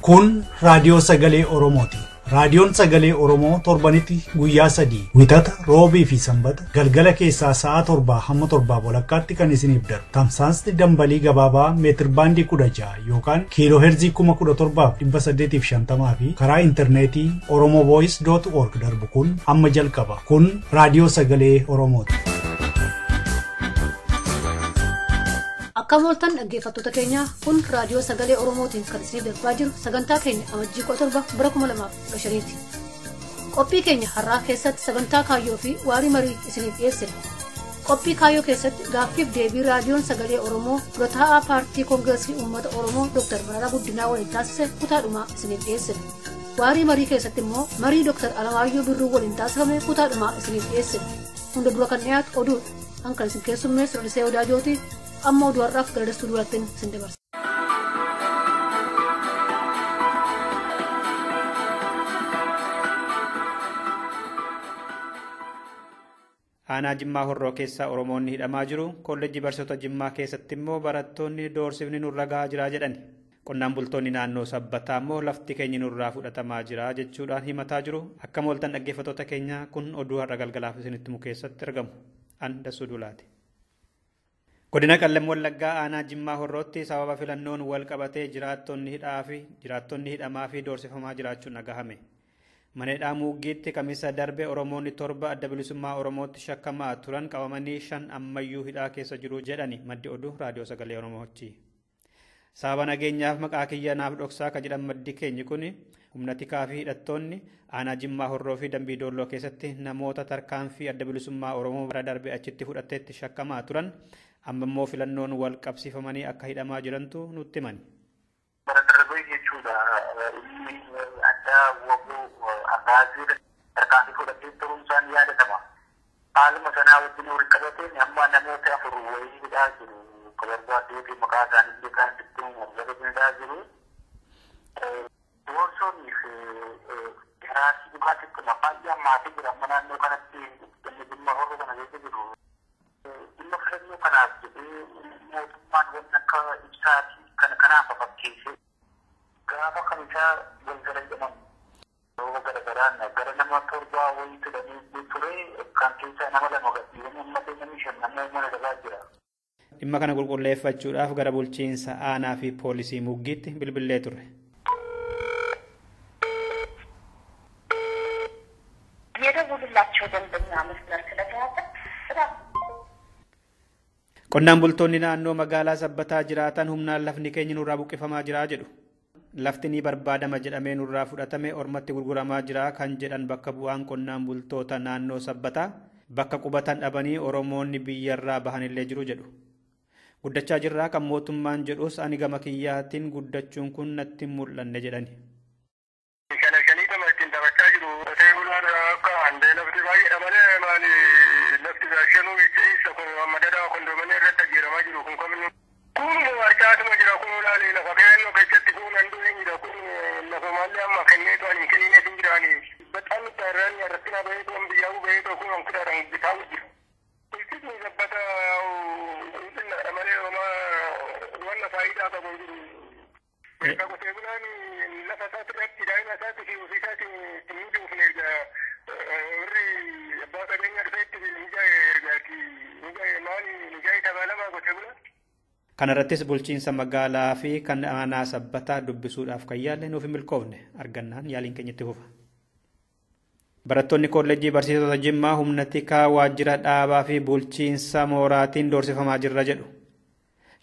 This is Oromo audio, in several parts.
Kun Raadiyoo Sagalee Oromooti. Raadiyoon Sagalee Oromoo torbanitti guyyaa 3 wixata roobii fi sanbata galgala keessaa sa'a 7 hamma 7 walakkaatti kan isiniif darbu. Tamsaasni dambalii gabaabaa meetir baandii 16 yookaan kiiloo heerzii 17,850 fi karaa intarneetii oromovoice.org darbu kun amma jalqaba. Kun Raadiyoo Sagalee Oromooti. Kamooltan dhaggeeffattoota keenya kun raadiyoo sagalee Oromootiin kan isiniif darbaa jiru sagantaa keenya amajjii 7 bara 2015ti. Qophii keenya har'aa keessatti sagantaa kaayyoo fi waarii marii isiniif dhiyeessina. Qophii kaayyoo keessatti gaaffiif deebii raadiyoon sagalee Oromoo dura taa'aa paartii koongireesii uummata Oromoo Dr. Mararaa Guddinaa waliin taasise kutaadhumaa isiniif dhiyeessina. Waarii marii keessatti immoo marii Dr. Alamaayyoo Birruu waliin taasifame kutaadhumaa isiniif dhiyeessina. Hunda dura kan dhiyaatu oduudha. Kan isin keessummeessu Lalisee Odaajooti. Amma oduu har'aaf gargaarsa durattiin isin dabarsa. Aanaa Jimmaa Horroo keessaa Oromoonni hidhamaa jiru. Kolleejjii barsiisota Jimmaa keessatti immoo barattoonni doorsifni nurra gahaa jira jedhani. Qonnaan bultoonni naannoo sabbataa immoo lafti keenya nurraa fudhatamaa jira jechuudhaan himataa jiru. Akka mooltan dhaggeeffattoota keenya kun oduu har'a galgalaaf isinitti himu keessatti argamu. An Dassuu Duulaati. Godina Qellem Wallaggaa aanaa Jimmaa Horrootti sababa filannoon wal qabatee jiraattonni hidhamaa fi doorsifamaa jiraachuun dhagahame. Mana hidhaa Muuggiitti kamisa darbe Oromoonni 7 adda bilisummaa Oromootti shakkamaa turan qabamanii 5 ammayyuu hidhaa keessa jiru jedhani maddi oduu raadiyoo sagalee Oromootti. Sababa nageenyaaf maqaa kiyya naaf dhoksaa kan jedhan maddi keenyi kun humna tikaa fi hidhattoonni aanaa Jimmaa Horroo fi Dambii Doolloo keessatti namoota tarkaanfii adda bilisummaa Oromoo bara darbe achitti fudhateetti shakkamaa turan. Amma immoo filannoon wal qabsiifamanii akka hidhamaa jirantu nutti himani. Bara darbe jechuudha inni addaa waboo abbaasiidha tarkaanfii fudhatee turuun isaan yaadatama. Haaluma sanaa wajjin wal qabateen amma namoota 4 wayii hidhaa jiru. Kabarbaaddee fi maqaa isaanii illee kan ittiin wal hidhaa jiru. Doorsoonii fi garaasii dhugaatitti baay'ee ammaatee jira amma naannoo kanatti Jimmaa Horroo kana keessa jiru. Dhimma filannoo kanaaf jedhee mootummaan waan akka ibsaatii kanaaf fakkeessee gaafa kan isaa galgala jedhamu yeroo garagaraan gara nama 7 wayii fidanii ture kan keessaa nama 2 gadhiifamu uummatee namni 5 nama mana dabaa jira. Dhimma kana qulqulleeffachuudhaaf gara bulchiinsa aanaa fi poolisii Muggiitti bilbilee ture. የደውልላቸው ደንበኛ መስመር ስለተያዘ Qonnaan bultoonni naannoo magaalaa sabbataa jiraatan humnaan lafni keenya nurraa buqqifamaa jira jedhu. Lafti ni barbaadama jedhamee nurraa fudhatame ormatti gurguramaa jira kan jedhan bakka bu'aan qonnaan bultoota naannoo sabbataa bakka qubatan dhabanii Oromoonni biyyarraa bahanillee jiru jedhu. Guddachaa jirraa kan mootummaan jedhus ani gama kiyyaatiin guddachuun kun natti mul'anne jedhani. Kanarrattis bulchiinsa magaalaa fi kan aanaa sabbataa dubbisuudhaaf kan yaalle nuuf hin milkoofne argannaan yaaliin keenya itti fufa. Barattoonni kolleejjii barsiisota Jimmaa humna tikaa waajjira dhaabaa fi bulchiinsa mooraatiin doorsifamaa jirra jedhu.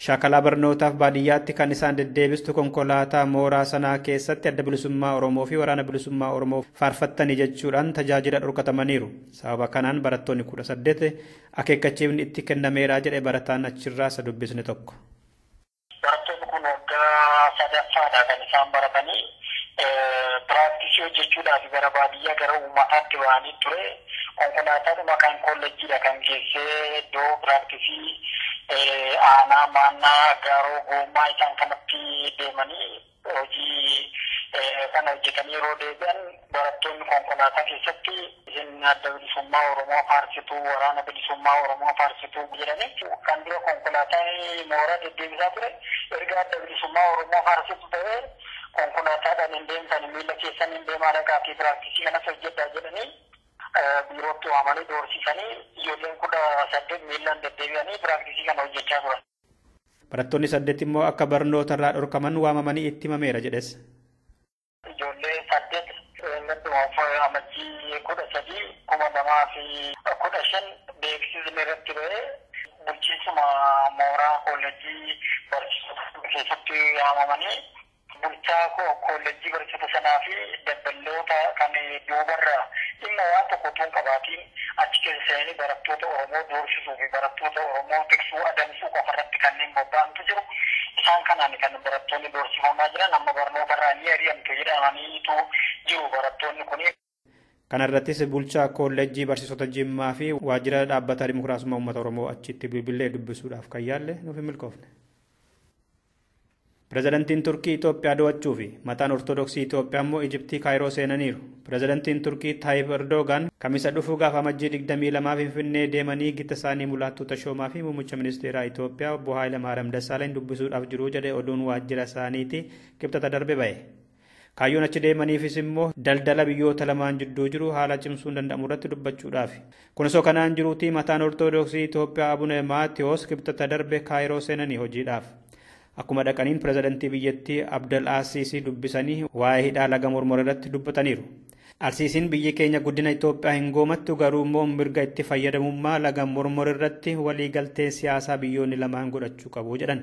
Shaakalaa barnootaaf baadiyyaatti kan isaan deddeebistu konkolaataa mooraa sanaa keessatti adda bilisummaa Oromoo fi waraana bilisummaa Oromoo faarfattanii jechuudhaan tajaajila dhorkatamaniiru. Sababa kanaan barattoonni 18 akeekkachiifni itti kennameera jedhe barataan achirraa isa dubbisne tokko. Barattoonni kun waggaa sadaffaadha kan isaan baratanii piraaktisii hojjechuudhaaf gara baadiyyaa gara uummataatti ba'anii ture. Konkolaataadhuma kan kolleejjiidha kan geessee iddoo piraaktisii aanaa maannaa gaaroo gommaa isaan kanatti deemanii hojii kana hojjetanii yeroo deebi'an barattoonni konkolaataa keessatti isin adda bilisummaa Oromoo faarsituu waraana bilisummaa Oromoo faarsituu jedhanii kan dura konkolaataa mooraa deddeebisaa ture erga adda bilisummaa Oromoo faarsituu ta'ee konkolaataadhaan hin deemtan miila keessan hin deemaa dhaqaatii piraaktisii kanas hojjedhaa jedhanii biirootti waamanii doorsisanii ijoolleen 18 miilaan deddeebi'anii piraaktisii kana hojjechaa turan. Barattoonni 8 immoo akka barnoota irraa dhorkaman waamamanii itti himameera jedhes. Ijoollee 8 amajjii 13,2015 beeksisni irratti ba'ee bulchiinsuma mooraa koolleejjii barsiisota keessatti waamamanii bulchaa koolleejjii barsiisota sanaa fi dabballoota kan duubarra dhimma waan tokko tuun qabaatiin achi keessa seenanii barattoota Oromoo doorsisuu fi barattoota Oromoo tiksuu adamsuu qofarratti kanneen bobba'antu jiru. Isaan kanaan kan barattoonni doorsifamaa jiran amma barnoota irraa ni ari'amtu jedhamaniitu jiru barattoonni kun. Kana irrattis bulchaa koolleejjii barsiisota Jimmaa fi waajjira dhaabbata Dimokiraasummaa Uummata Oromoo achitti bilbilee dubbisuudhaaf kan yaalle nuuf hin milkoofne. Pireezidantiin Turkii Itoophiyaa daawwachuu fi mataan Ortodoksii Itoophiyaa immoo Ijiptii Kaayiroo seenaniiru. Pireezidantiin Turkii Taayib Erdogan kamisa dhufu gaafa amajjii 22 Finfinnee deemanii gita isaanii Mulaattuu Tashoomaa fi muummicha ministeeraa Itoophiyaa obbo Hayilamaariyaam Dassaaleny dubbisuudhaaf jiru jedhee oduun waajjira isaaniitii kibxata darbe ba'e. Kaayyoon achi deemaniifis immoo daldala biyyoota lamaan jidduu jiru haala cimsuun danda'amu irratti dubbachuudhaaf. Kunis kanaan jiruutii mataan Ortodoksii Itoophiyaa Abune Maatiyos kibxata darbe Kaayiroo seenanii hojiidhaaf. Akkuma dhaqaniin pireezidantii biyyattii Abdel Asiisii dubbisanii waa'ee hidhaa laga Mormor irratti dubbataniiru. Asiisiin biyyi keenya guddina Itoophiyaa hin goomattu garuu immoo mirga itti fayyadamummaa laga Mormor irratti waliigaltee siyaasaa biyyoonni lamaan godhachuu qabu jedhan.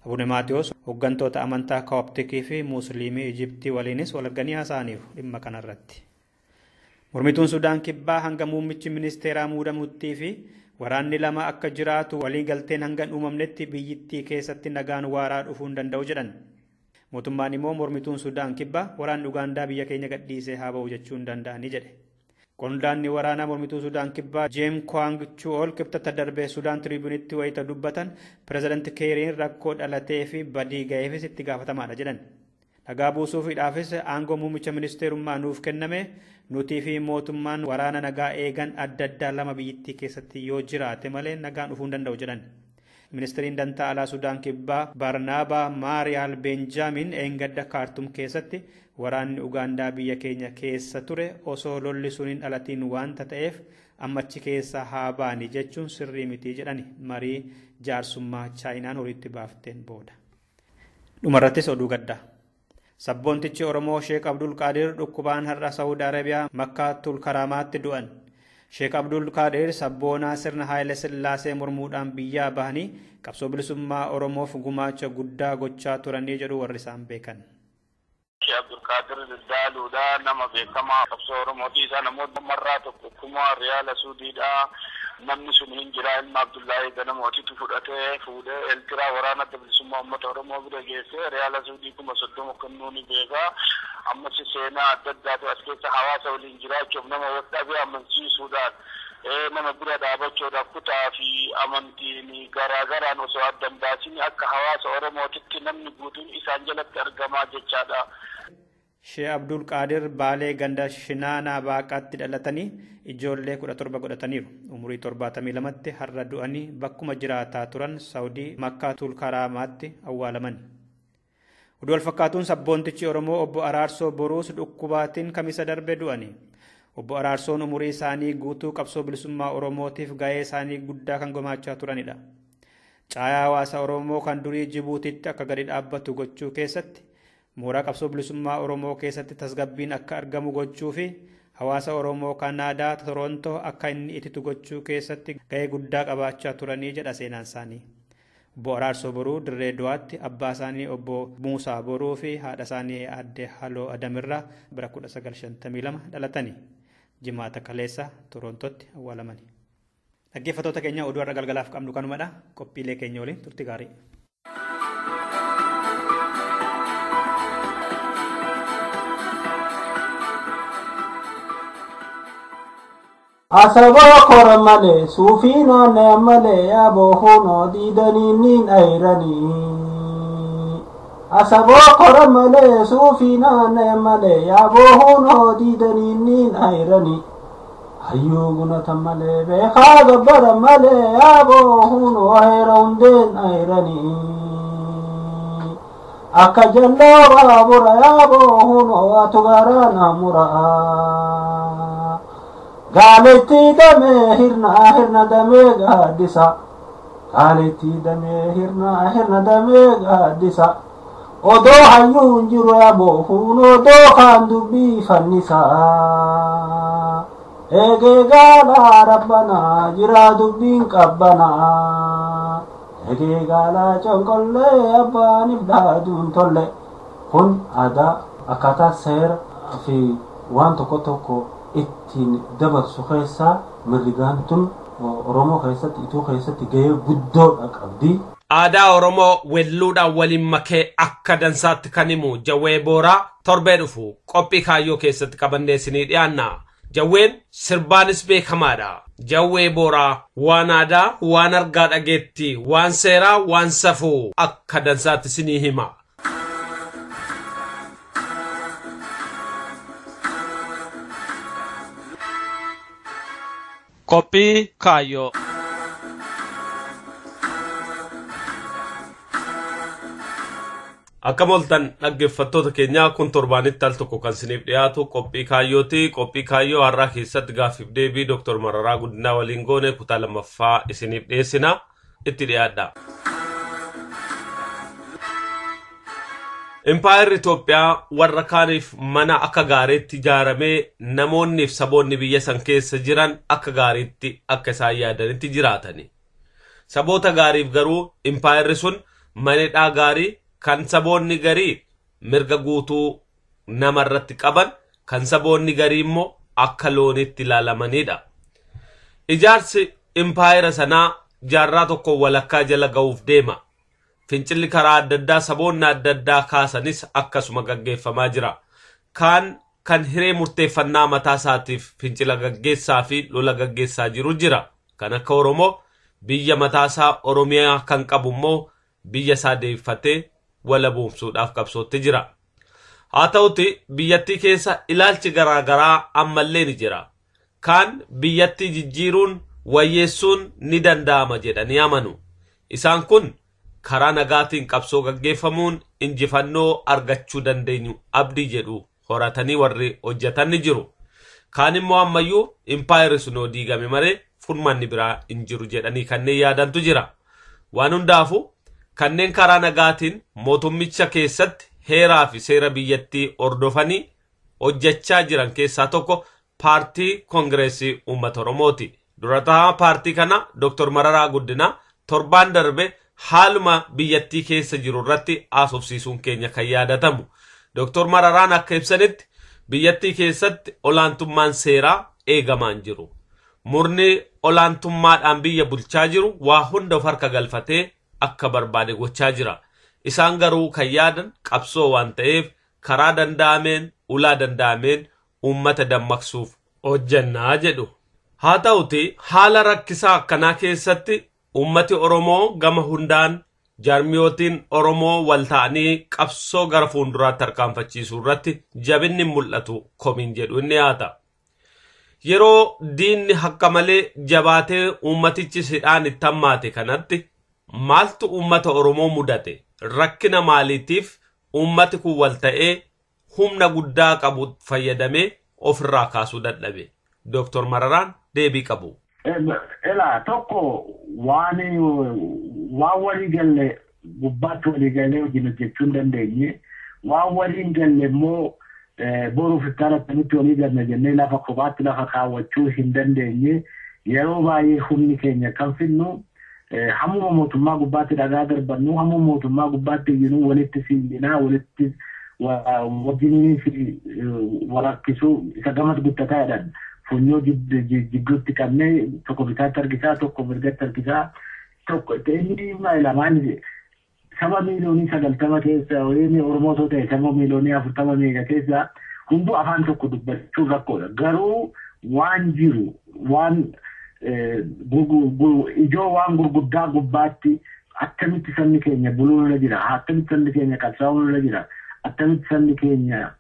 Abune Maatiyos hooggantoota amantaa Kooptikii fi Musliimii Ijiptii waliinis wal arganii haasa'aniiru dhimma kanarratti. Mormituun Sudaan Kibbaa hanga muummichi ministeeraa muudamutti fi waraanni lama akka jiraatu waliigalteen hanga uumamnetti biyyittii keessatti nagaan waaraa dhufuu hin danda'u jedhan. Mootummaan immoo mormituun Sudaan Kibbaa waraanni Ugaandaa biyya keenya gadhiisee haa ba'u jechuu hin danda'ani jedhe. Qondaanni waraanaa mormituu Sudaan Kibbaa Jeem Kwang Chuol kibxata darbee Sudaan Tribunitti wayita dubbatan pireezidanti Keeriin rakkoo dhalatee fi badii ga'eefis itti gaafatamaadha jedhan. Nagaa buusuufiidhaafis aangoo muummicha ministeerummaa nuuf kenname nutii fi mootummaan waraana nagaa eegan adda addaa lama biyyittii keessatti yoo jiraate malee nagaan dhufuu hin danda'u jedhan. Ministeeriin dantaa alaa Sudaan Kibbaa Barnaabaa Maariyaal Beenjaamin eengadda Kaartum keessatti waraanni Ugaandaa biyya keenya keessa ture osoo lolli sun hin dhalatiin waanta ta'eef ammachi keessa haa baani jechuun sirrii miti jedhani marii jaarsummaa Chaayinaan horiitti baafteen booda. Dhumarrattis oduu gaddaa. Sabboontichi Oromoo Sheek Abdul Qaadir dhukkubaan har'a Saawud Arabiyaa Makkaatul Karaamaatti du'an. Sheek Abdul Qaadir sabboonaa sirna Haayile Sillaasee mormuudhaan biyyaa bahanii qabsoo bilisummaa Oromoof gumaacha guddaa gochaa turanii jedhu warri isaan beekan. Sheek Abdul Qaadir daaluudha nama beekamaa qabsoo Oromootii isaa namoota marraa tokko kuma Riyaala Suudiidhaa namni sun hin jira ilma Abdullahi Ganamooti fudhatee fuudhee Eertiraa waraana bilisummaa uummata Oromoo bira geessee Riyaala Suudii kuma 30 kennuun ni beeka. Ammas seenaa adda addaatu as keessa hawaasa waliin jiraachuuf nama wadhabee amansiisuudhaan nama bira dhaabachuudhaaf kutaa fi amantiin garaagaraan osoo adda hin baasin akka hawaasa Oromootitti namni guutuun isaan jalatti argamaa jechaadha. Sheek Abdul Qaadir Baalee ganda Shinaanaa Baaqaatti dhalatanii ijoollee 17 godhataniiru. Umurii 72tti har'a du'anii bakkuma jiraataa turan Saawudii Makkaatul Karaamaatti awwaalaman. Oduu wal fakkaatuun sabboontichi Oromoo obbo Araarsoo Boruus dhukkubaatiin kamisa darbe du'anii. Obbo Araarsoon umurii isaanii guutuu qabsoo bilisummaa Oromootiif gahee isaanii guddaa kan gumaachaa turanidha. Caayaa hawaasa Oromoo kan durii Jibuutitti akka gadi dhaabbatu gochuu keessatti mooraa qabsoo bilisummaa Oromoo keessatti tasgabbiin akka argamu gochuu fi hawaasa Oromoo Kanaadaa Torontoo akka inni itti gochuu keessatti gahee guddaa qabaachaa turanii jedha seenaan isaanii. Obbo Araarsoo Boruu Dirree Duwaatti abbaa isaanii obbo Muusaa Boruu fi haadha isaanii aadde Haloo Adamirraa bara 1952 dhalatanii jimaata kaleessa Torontootti awwaalamanii. Dhaggeeffattoota keenya oduu har'a galgalaaf qabnu kanumadha. Qophiilee keenya waliin turtii gaarii. Asaboo kora malee suufii naannee malee yaaboo hunoo diidaniin ayranii. Asaboo kora malee suufii naannee malee yaaboo hunoo diidaniin ayranii. Hayyuu gunata malee beekaa gabbara malee yaaboo hunoo heera hundeen ayranii. akka jalloo baabura yaaboo hunoo atu garaana mura'a gaaletti damee hirna damee gaaddisa gaaletti damee hirna damee gaaddisa odoo hayyuun jiru yaaboo hunoo odoo kaan dubbii fannisaa eegee gaalaa rabbanaa jira dubbiin qabbanaa eegee gaalaa conqollee abbaaniif dhaaduun tolle kun aadaa akkaataa seera fi waan tokko tokko ittiin dabarsu keessaa mirgaan tun Oromoo keessatti ituu keessatti gahee guddoodha qabdi. Aadaa Oromoo welluudhaan waliin makee akka dansaatti kan himu Jawwee Booraa torbee dhufu qophii kaayyoo keessatti qabannee isinii dhiyaanna. Jawween sirbaanis beekamaadha. Jawwee Booraa waan aadaa, waan argaa dhageetti, waan seeraa, waan safuu akka dansaatti isinii hima. Qophii kaayyoo. Akka moltan dhaggeeffattoota keenyaa kun torbaanitti al tokko kan isiniif dhiyaatu qophii kaayyooti. Qophii kaayyoo har'aa keessatti gaaffiif deebii Dr. Mararaa Guddinaa waliin goone kutaa lammaffaa isiniif dhiyeessina. Itti dhiyaadha. Impaayerri Itoophiyaa warra kaaniif mana akka gaariitti ijaaramee namoonniif saboonni biyya san keessa jiran akka gaariitti akka isaan yaadanitti jiraatani. Saboota gaariif garuu impaayerri sun manedhaa gaarii kan saboonni garii mirga guutuu namarratti qaban kan saboonni garii immoo akka loonitti ilaalamanidha. Ijaarsi impaayera sanaa jaarraa tokko walakkaa jala ga'uuf deema. Fincilli karaa adda addaa saboonni adda addaa kaasanis akkasuma gaggeeffamaa jira. Kan hiree murteeffannaa mataa isaatiif fincila gaggeessaa fi lola gaggeessaa jiru jira. Kan akka Oromoo biyya mataa isaa Oromiyaa kan qabu immoo biyya isaa deeffatee wala boomsuudhaaf qabsootti jira. Haa ta'uti biyyattii keessa ilaalchi garaagaraa ammallee ni jira. Kaan biyyattii jijjiiruun wayyeessuun ni danda'ama jedhanii amanu. Isaan kun karaa nagaatiin qabsoo gaggeeffamuun injifannoo argachuu dandeenyu abdii jedhu horatanii warri hojjetan ni jiru. Kaan immoo ammayyuu impaayerri sun diigame malee furmaanni biraa hin jiru jedhanii kanneen yaadantu jira. Waan hundaafu kanneen karaa nagaatiin mootummicha keessatti heeraa fi seera biyyattii hordofanii hojjechaa jiran keessaa tokko paartii Koongireesii Uummata Oromooti. Dura taa'aa paartii kana Dr. Mararaa Guddinaa torbaan darbe haaluma biyyattii keessa jiru irratti haasofsiisuun keenya kan yaadatamu. Dr. Mararaan akka ibsanitti biyyattii keessatti olaantummaan seeraa eegamaan jiru. Murni olaantummaadhaan biyya bulchaa jiru waa hunda of harka galfatee akka barbaade gochaa jira. Isaan garuu kan yaadan qabsoo waan ta'eef karaa danda'ameen ulaa danda'ameen uummata dammaqsuuf hojjannaa jedhu. Haa ta'uti haala rakkisaa akkanaa keessatti ummati Oromoo gama hundaan jaarmiyootiin Oromoo wal ta'anii qabsoo gara fuulduraatti tarkaanfachiisuu irratti jabinni mul'atu komiin jedhu inni yaata. Yeroo diinni hakka malee jabaatee ummatichi sidhaan itti hammaate kanatti maaltu ummata Oromoo mudate? Rakkina maaliitiif ummati kun wal ta'ee humna guddaa qabu fayyadamee ofirraa kaasuu dadhabe? Dr. Mararaan deebii qabu. Ela tokko waan walii galle gubbaatti walii galee hojii hojjechuu hin dandeenye waan walii galle immoo boruuf itti walii galle jennee lafa kophaatti lafa kaawwachuu hin dandeenye yeroo baay'ee humni keenya kan finnu hammuma mootummaa gubbaatti dhagaa darbannu hammuma mootummaa gubbaatti iyyuu walitti siinaa walitti wajjinii fi walakkisuu isa gamas guttataa jedhan. Funyoo jidduutti kannee tokko bitaatti argisaa tokko mirgatti argisaa tokko inni lamaan saba miiliyoonii 90 keessa wayii Oromoo ta'e saba miiliyoonii 40 meeqa keessa hunduu afaan tokko dubbachuu rakkoodha. Garuu waan jiru waan ijoo waan gurguddaa gubbaatti akkamitti sabni keenya buluu irra jira, akkamitti sabni keenya qabsaa'uu irra jira, akkamitti sabni keenya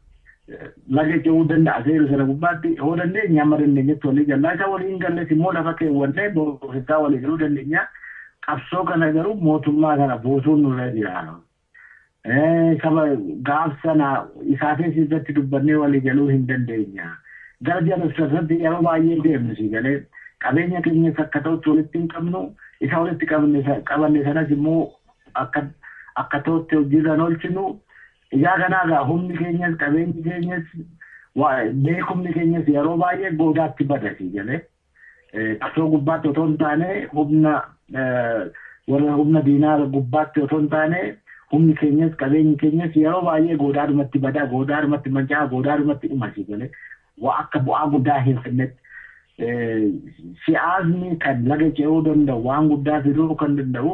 laga ja'uu danda'a seeru sana gubbaatti hoo dandeenya amma dandeenyetti walii gallaa isa waliin galles immoo lafa keewwannee boorsisaa walii galuu dandeenya. Qabsoo kana garuu mootummaa kana buusuun nurra jira. Saba gaafsana isaafis irratti dubbannee walii galuu hin dandeenya. Gara jalatti yeroo baay'ee deemnu si galee qabeenya keenyas akka ta'utti walitti hin qabnu isa walitti qabanne sanas immoo akka ta'utti hojiirra oolchinu ijaa kanaagaa humni keenyas qabeenyi keenyas beekumni keenyas yeroo baay'ee goodaatti bada si galee qabsoo gubbaatti otoo hin taane humna diinaa gubbaatti otoo hin taane humni keenyas qabeenyi keenyas yeroo baay'ee goodaadhumatti badaa goodaadhumatti mancaa goodaadhumatti dhuma si galee akka bu'aa guddaa hin finnetti. Siyaasni kan laga ce'uu danda'u waan guddaa fiduu kan danda'u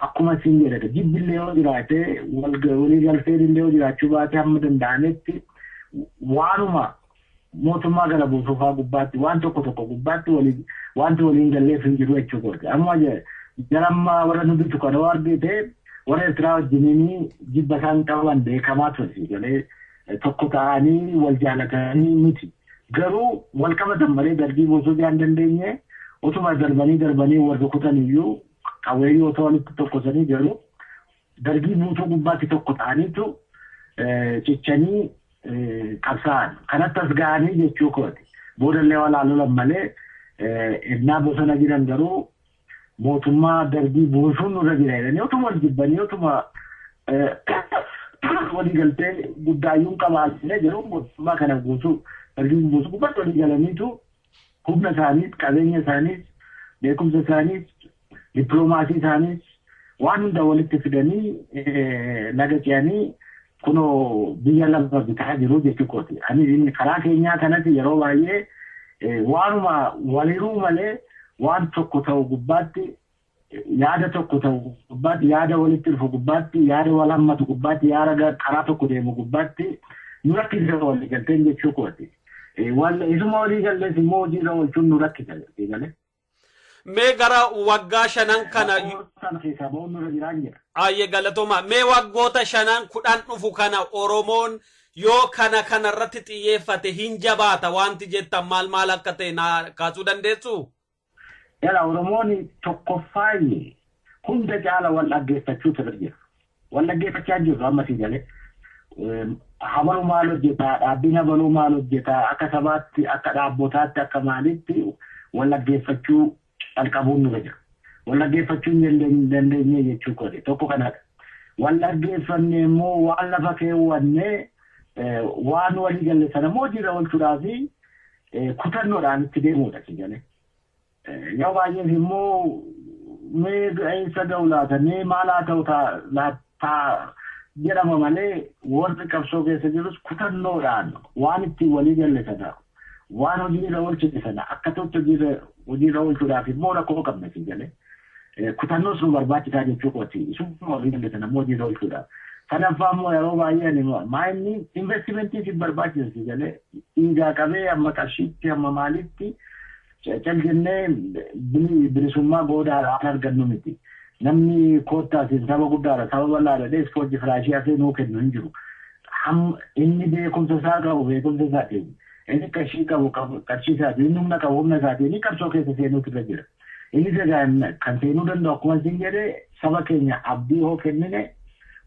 akkuma siin jedhate jibbillee yoo jiraate walii galteen illee yoo jiraachuu baate hamma danda'ametti waanuma mootummaa gara buusuufaa gubbaatti waan tokko gubbaatti wanti waliin galleef hin jiru jechuu godhe. Amma jarammaa warra nubitu kana waa argite warra Eertiraa wajjiniin jibba isaan qaban beekamaa ture galee tokko ta'anii wal jaalatanii miti. Garuu wal qabatan malee darbii buusuu hin dandeenye utuma darbanii wal rukutan iyyuu qawweeyyii otoo walitti tokkosanii garuu darbii buusuu gubbaatti tokko ta'aniitu cichanii qabsaa'an. Kanatti as ga'anii jechuu kooti. Boodallee walaalolan malee innaa bosona jiran garuu mootummaa darbii buusuun nurra jira jedhanii utuma wal jibbanii utuma walii galtee guddaayyuun qabaatanii garuu mootummaa kana buusuu darbii buusuu gubbaatti walii galaniitu humna isaaniis qabeenya isaaniis beekumsa isaaniis dippiloomaasii isaaniis waan hunda walitti fidanii laga ce'anii kunoo biyya lama bitaa jiru jechuudha. Ani karaa keenyaa kanatti yeroo baay'ee waanuma waliruu malee waan tokko ta'u gubbaatti yaada tokko ta'u gubbaatti yaada walitti dhufu gubbaatti yaada wal hammatu gubbaatti yaada karaa tokko deemu gubbaatti nu rakkisa walii galteen jechuudha. Isuma walii gallees immoo hojiirra oolchuun nu rakkisa galee. Mee gara waggaa 5 kana keessaa ba'uun nurra jiraan jira. Ayyee galatooma. Mee waggoota 5 10 dhufu kana Oromoon yoo kana irratti xiyyeeffate hin jabaata wanti jettan maal akka ta'e kaasuu dandeessu? Yala Oromoon tokkoffaayi hunda caala wal dhaggeeffachuu ture jira. Wal dhaggeeffachaa jirru amma si galee. Habaluu maal hojjetaa dhaabbina baluu maal hojjetaa akka sabaatti akka dhaabbotaatti akka maalitti wal dhaggeeffachuu alqabuun nurra jira. Wal dhaggeeffachuun dandeenye jechuu kooti tokko kanadha. Wal dhaggeeffanne immoo waan lafa keewwannee waan walii galle sana immoo hojiirra oolchuudhaa fi kutannoodhaan itti deemuudha si galee. Yoo baay'eef immoo mee ga'insa ga'u laata mee maal haa ta'u laataa jedhama malee warri qabsoo keessa jirus kutannoodhaan waan ittiin walii galle sana waan hojiirra oolchite sana akka ta'utti hojiirra oolchuudhaaf immoo rakkoo qabna si galee. Kutannoos nu barbaachisaa jechuu kooti. Isuma walii galle sana immoo hojiirra oolchuudhaaf. Sadaffaa immoo yeroo baay'ee maayinni investimentii si barbaachisa si galee. Dhiigaa qabee amma qarshiitti amma maalitti cal jennee bilisummaa goodaadhaan argannu miti. Namni koottaatiin saba guddaadha saba bal'aadha dhees foojji firaashii hafee nuu kennu hin jiru. Inni beekumsa isaa qabu beekumsa isaatiin. Inni qarshii qabu qarshii isaatiin. Inni humna qabu humna isaatiin. Inni qabsoo keessa seenuutu irra jira. Inni kan seenuu danda'u akkuma isin jedhee saba keenya abdii hoo kennine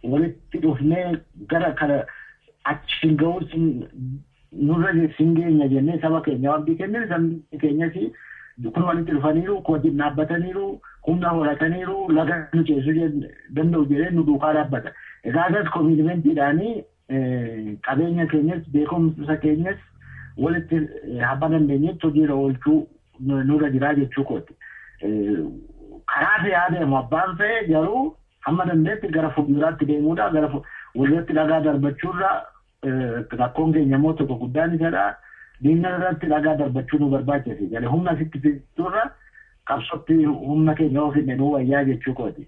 walitti dhufnee gara kana achiin ga'uus nurra sin geenya jennee saba keenya abdii kennine sabni keenyas kun walitti dhufaniiru wajjin dhaabbataniiru humna horataniiru laga nu ceesuu danda'u jedhee nu duukaa dhaabbata. Egaas koominiimentiidhaanii qabeenya keenyas beekumsa keenyas walitti habba dandeenyetti hojiirra oolchuu nurra jiraa jechuu kooti. Karaa fi adeemu abbaan fe'e garuu hamma dandeetti gara fuulduraatti deemuudha gara walitti dhagaa darbachuurra rakkoon keenya immoo tokko guddaan isadha. Diinna irratti dhagaa darbachuu nu barbaachisa galee humna sitti fixuurra qabsootti humna keenya ofiinne nu wayyaa jechuu kooti.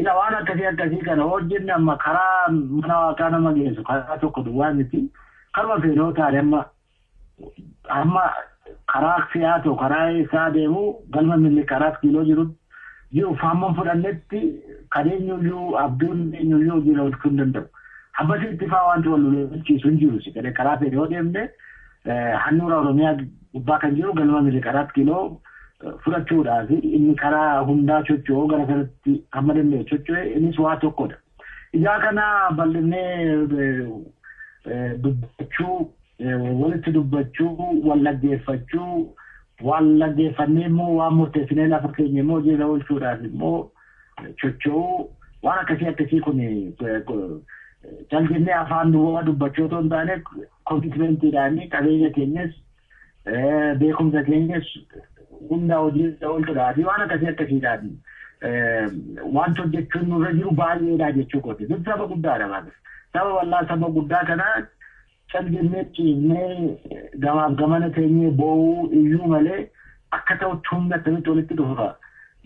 Ila waan akkasii kana hojjenne amma karaa mana waaqaa nama geessu karaa tokko duwwaa miti karma feenoo taane amma karaa siyaatoo karaa isaa deemu galma milli karaa kiiloo jiru faamman fudhannetti kadeenyuyyuu abduun eenyuyyuu jira oolchuu hin danda'u. Abbasi itti faa wanti wal lolchiisu hin jiru si galee karaa fedhe yoo deemne handhuura Oromiyaa gubbaa kan jiru galma milli karaa kiiloo fudhachuudhaaf inni karaa hundaa socho'uu gara sanatti hamma danda'e socho'e innis waa tokkodha. Ijaa kana bal'inee dubbachuu walitti dubbachuu wallaggeeffachuu wallaggeeffannee immoo waan murteessinee lafa keenya immoo jala oolchuudhaaf immoo chocho'uu waan akkasii kun jaljinnee afaan dubbachuu otoo hin taane komitmentiidhaanii qabeenya keenyas beekumsa keenyas hunda hojii oolchuudhaaf waan akkasiidhaan wanta hojjechuun nurra jiru baay'eedha jechuu kooti. Kun saba guddaadha baata. Saba bal'aa saba guddaa kanaa jaljinnee ciimnee gamaaf gamana keenyee boo'uu iyyuu malee akka ta'utti humna akkamitti walitti dhufa.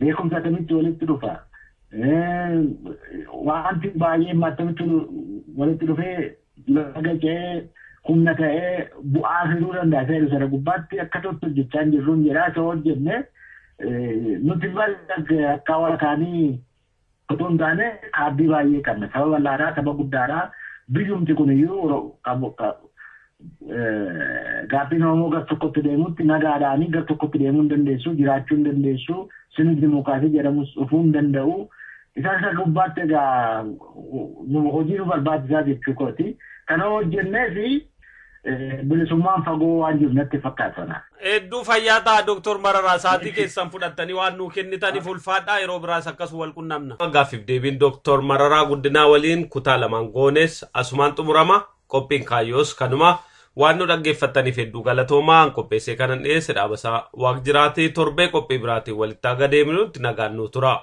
Beekumsa akkamitti walitti dhufa. Wanti baay'een akkamitti walitti dhufee laga ce'ee humna ta'ee bu'aa fiduu danda'a. Seeru sana gubbaatti akka ta'utti hojjechaa hin jirru jedhaa isa hojjenne nuti akka warakaanii otoo hin taane abdii baay'ee qabna. Saba bal'aadhaa saba guddaadhaa biyyumti kun iyyuu gaaffiin Oromoo gar tokkotti deemutti nagaadhaanii gar tokkotti deemuu hin dandeessu, jiraachuu hin dandeessu, sirni dimookiraasii jedhamus dhufuu hin danda'u. Isaan isa gubbaatti egaa hojii nu barbaachisaa jechuu kooti. Kana hojjennee fi bilisummaan fagoo waan jiru natti fakkaata. Hedduu fayyaa ta'a Dr. Mararaa sa'aatii keessan fudhattanii waan nuu kennitaniif ulfaadhaa yeroo biraas akkasuma wal qunnamna. Gaaffiif deebiin Dr. Mararaa Guddinaa waliin kutaa lamaan goones asumaan xumurama. Qophiin kaayyoos kanuma waan nu dhaggeeffattaniif hedduu galatoomaa qopheessee kanan dhiyeesse dhaabasaa waaq jiraatii torbee qophii biraatiin walitti aga deeminutti nagaan nuu tura.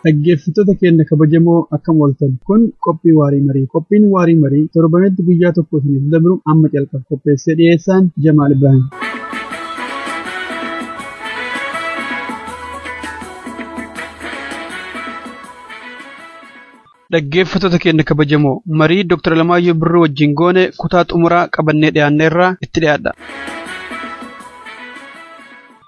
Dhaggeeffattoota keenya kabajamoo akkam ooltan kun qophii waarii marii. Qophiin waarii marii torbanetti guyyaa tokko isiniif dabru amma calqaba qopheessee dhiyeessaan Jamaal Ibrahim. Dhaggeeffattoota keenya kabajamoo marii Dr. Alamaayyoo Birruu wajjin goone kutaa xumuraa qabannee dhiyaanneerraa itti dhiyaadha.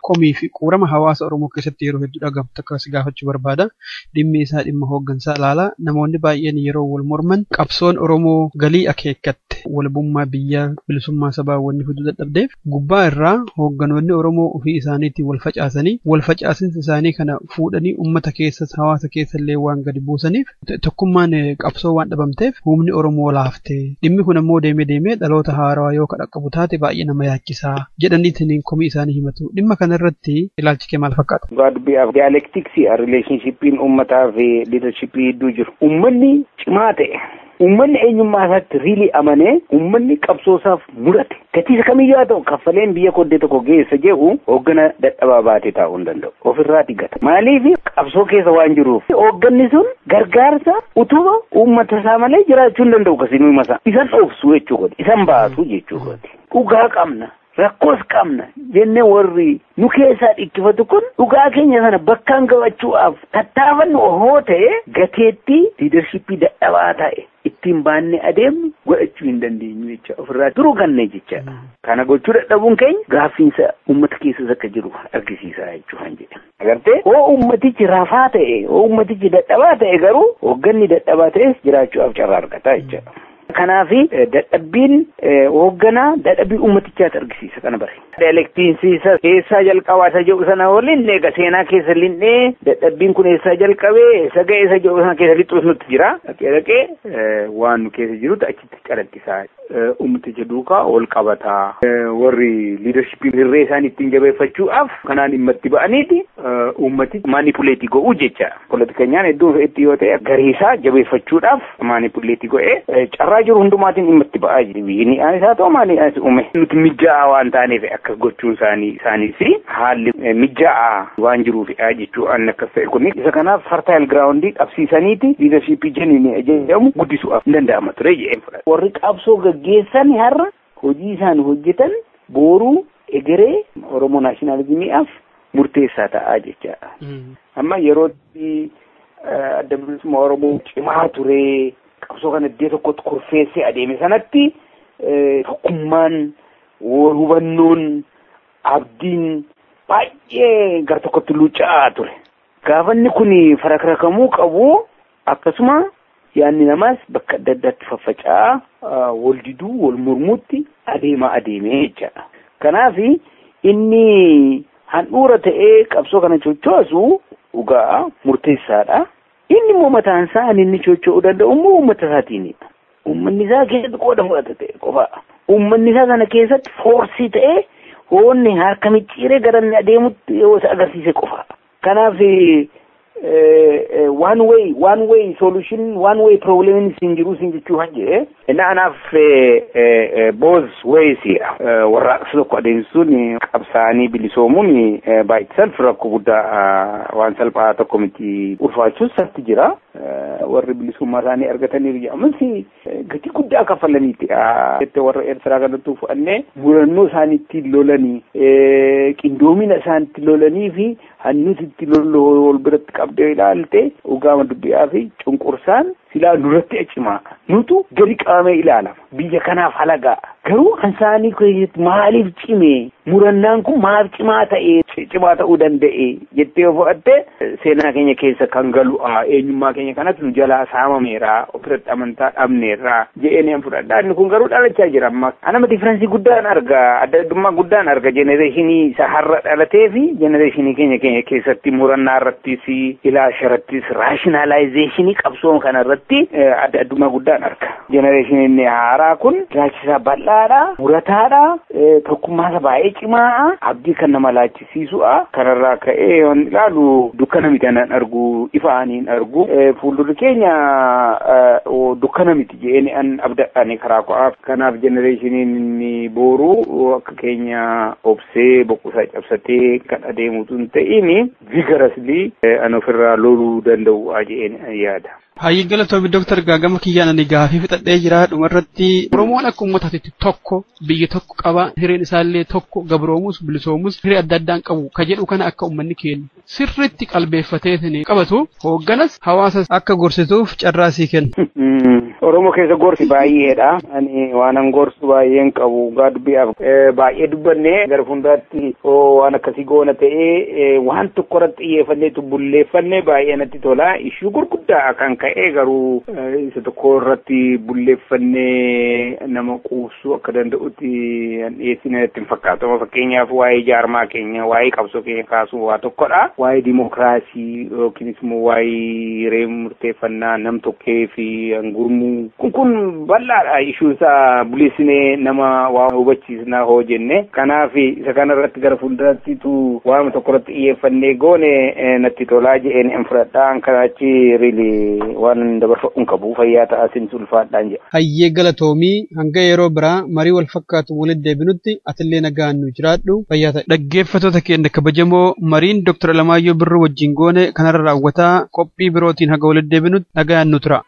Komii fi quurama hawaasa Oromoo keessatti yeroo hedduu dhagahamtu akka si gaafachuu barbaada. Dhimmi isaa dhimma hooggansaa ilaala. Namoonni baay'een yeroo wal morman qabsoon Oromoo galii akeekkatte walabummaa biyyaa bilisummaa sabaa wanni fiduu dadhabdeef gubbaa irraa hoogganoonni Oromoo ofii isaaniitiin wal facaasanii wal facaasinsa isaanii kana fuudhanii uummata keessas hawaasa keessallee waan gadi buusaniif tokkummaan qabsoo waan dhabamteef humni Oromoo laafte. Dhimmi kun ammoo deemee dhaloota haarawaa yoo kadhaqqabu taate baay'ee nama yaachisaa jedhaniitiin komii isaanii himatu. Dhimma kanarratti ilaalchi kee maal fakkaata? Gaadbiyaaf diyaaleektiksii rileeshinshiippiin uummataa fi liidarshiippii hedduu jiru. Uummanni cimaa ta'e. Uummanni eenyummaa isaatti riilii amanee uummanni qabsoosaaf murate. Gatiisa kamiyyuu haa ta'u kaffaleen biyya koddee tokko geessa jedhu hooggana dadhabaa baatee taa'uu hin danda'u. Ofirraa dhigata. Maaliif qabsoo keessa waan jiruuf hoogganni sun gargaarsa utuba uummata isaa malee jiraachuu hin danda'u kasinuu masaa. Isan dhoofsu jechuudha. Isan baatu jechuudha. Dhugaa qabna. rakkoos qabna jennee warri nu keessaa dhikkifatu kun dhugaa keenya sana bakkaan gabachuudhaaf tattaafannu ohoo ta'e gateetti liidarshippii dadhabaa ta'e ittiin baannee adeemnu godhachuu hin dandeenyu jecha ofirraa duruu ganne jecha kana gochuu dadhabuun keenya gaaffiinsa uummata keessas akka jiru argisiisa jechuudha jedhe. Agartee hoo uummatichi rafaa ta'e hoo uummatichi dadhabaa ta'e garuu hoogganni dadhabaa ta'es jiraachuudhaaf carraa argata jechuudha. Kanaafi dadhabbiin hoogganaa dadhabbii ummatichaatti argisiisa kana bare. Elektiinsiisa keessaa jalqabaa isa jedhu sana waliin eega seenaa keessa linnee dadhabbiin kun eessaa jalqabee eessa ga'e isa jedhu sana keessa lixuus nutti jira. Dhaqee waan nu keessa jirutu achitti calaqqisaa. Ummaticha duukaa ol qabataa warri liidarshippii hirree isaanii ittiin jabeeffachuudhaaf kanaan dhimma itti ba'aniiti ummati maanipuleetii godhuu jecha. Politikanyaan hedduu itti yoo ta'e gariisaa jabeeffachuudhaaf maanipuleetii godhee carraa jiru hundumaatiin dhimma itti ba'aa jiru. Biyyi isaa ta'u maali uume. Nuti mijjaa'aa waan taaneef akka gochuun isaaniis haalli mijjaa'aa waan jiruuf jechuu an akkas ta'e kun isa kanaaf fertile ground qabsiisaniiti liidarshippii jenni jedhamu guddisuudhaaf hin danda'ama ture jedheen fudhata. Warri qabsoo gaggeessan har'a hojii isaan hojjetan booruu egeree Oromoo naashinaalizimiidhaaf murteessaa ta'aa jechaadha. Amma yerootti adda bilisummaa Oromoo cimaa ture qabsoo kana iddoo tokkotti kurfeessee adeeme sanatti tokkummaan hubannoon abdiin baay'ee gara tokkotti luuca'aa ture. Gaafanni kun farakrakamuu qabu akkasuma yaanni namaas bakka adda addaatti faffaca'aa wal diduu wal mormuutti adeemee jechaadha. Kanaaf inni handhuura ta'ee qabsoo kana sochoosu dhugaa murteessaadha. Inni immoo mataan isaa inni socho'uu danda'u immoo uummata isaatiinidha. Uummanni isaa keessatti qooda fudhata ta'e qofa. Uummanni isaa sana keessatti foorsii ta'ee hoonni harka micciiree gara inni adeemutti yoo isa agarsiise qofa. Kanaaf one way solution one way problem sin jiru sin jechuu hanje anaaf both ways warraaqsa tokko adeemsisuun qabsaanii bilisoomuun by itself rakkoo guddaa waan salphaa tokko miti ulfaachuus satti jira. Warri bilisummaa isaanii argatanii jedhamus gatii guddaa kaffalaniiti. Warra Eertiraa kanatti fudhannee murannoo isaaniitti lolanii qindoomina isaaniitti lolanii fi hannuuti itti loluu wal biratti qabdee ilaalte dhugaama dubbi'aa fi cunqursaan silaa duratti cimaa nutu gadi qabamee ilaalama. Biyya kanaaf halagaa garuu kan isaanii keessatti maaliif cimee murannaan kun maaf cimaa ta'uu danda'e jettee yoo fudhatte seenaa keenya keessa kan galu eenyummaa keenya kanatti nu jalaa saamameera ofirratti amantaa dhabneerra jedheen fudhadha. Inni kun garuu dhalachaa jira amma. Anama differensii guddaan arga adda addummaa guddaan arga jenereeshinii isa har'a dhalatee fi jenereeshinii keenya keessatti murannaa irrattis ilaasha irrattis raashinaalaayzeeshinii qabsoo kana irratti adda addummaa guddaan arga. Jenereeshiniin haaraa kun ilaalchisaa bal'aadha murataadha tokkummaa baay'ee cimaa abdii kan nama laachisiisuudha. Kanarraa ka'ee yoon ilaalu dukkana miti anan argu ifaaniin argu fuuldurri keenya dukkana miti jedheen an abdadhaanii karaa ko'aaf. Kanaaf jenereeshiniin booruu akka keenya obsee boqosaa cabsatee kan adeemutu hin ta'in vigorously an ofirraa loluu danda'u jedheen yaada. Hayyi galatoomi Dr. Gaagama kiyyaan ani gaafii fixadhee jira dhumarratti Oromoon akka uummataatti tokko biyya tokko qaba hireen isaallee tokko gabroomus bilisoomus hiree adda addaan qabu ka jedhu kana akka uummanni kennu sirriitti qalbeeffatee qabatu hoogganas hawaasas akka gorsituuf carraa sii kenna. Oromoo keessa gorsi baay'eedha. Ani waanan gorsu baay'een qabu gaadubbi'aaf baay'ee dubbannee gara fundaatti waan akkasii goona ta'ee waan tokko irratti xiyyeeffannee bulleeffannee baay'ee natti tola. Ishuu gurguddaa kan ka'ee garuu isa tokko irratti bulleeffannee nama quubsuu akka danda'utti dhiyeessina itti hin fakkaatu. Fakkeenyaaf waa'ee jaarmaa keenya waa'ee qabsoo keenya kaasuu waa tokkodha. Waa'ee dimookiraasii yookiinis immoo waa'ee hiree murteeffannaa nam tokkee fi gurmuu kun bal'aadha. Ishuu isaa buleessinee nama waa hubachiisnaa hoo jenne. Kanaaf isa kana irratti gara fuuldurattitu waama tokko irratti xiyyeeffannee goone natti tolaa jedheen hin fudhadhaan kanaachi riili waan dabarfa'uun qabu fayyaa ta'a sintu ulfaadhaan jedha. Hayyee galatoomii hanga yeroo biraa marii wal fakkaatu walitti deebinutti atillee nagaan nu jiraadhu fayyaa ta'a. Dhaggeeffattoota keenya kabajamoo mariin Dr. Alamaayyoo Birruu wajjin goone kanarra raawwataa qophii birootiin haga walitti deebinutti nagaan nu tura.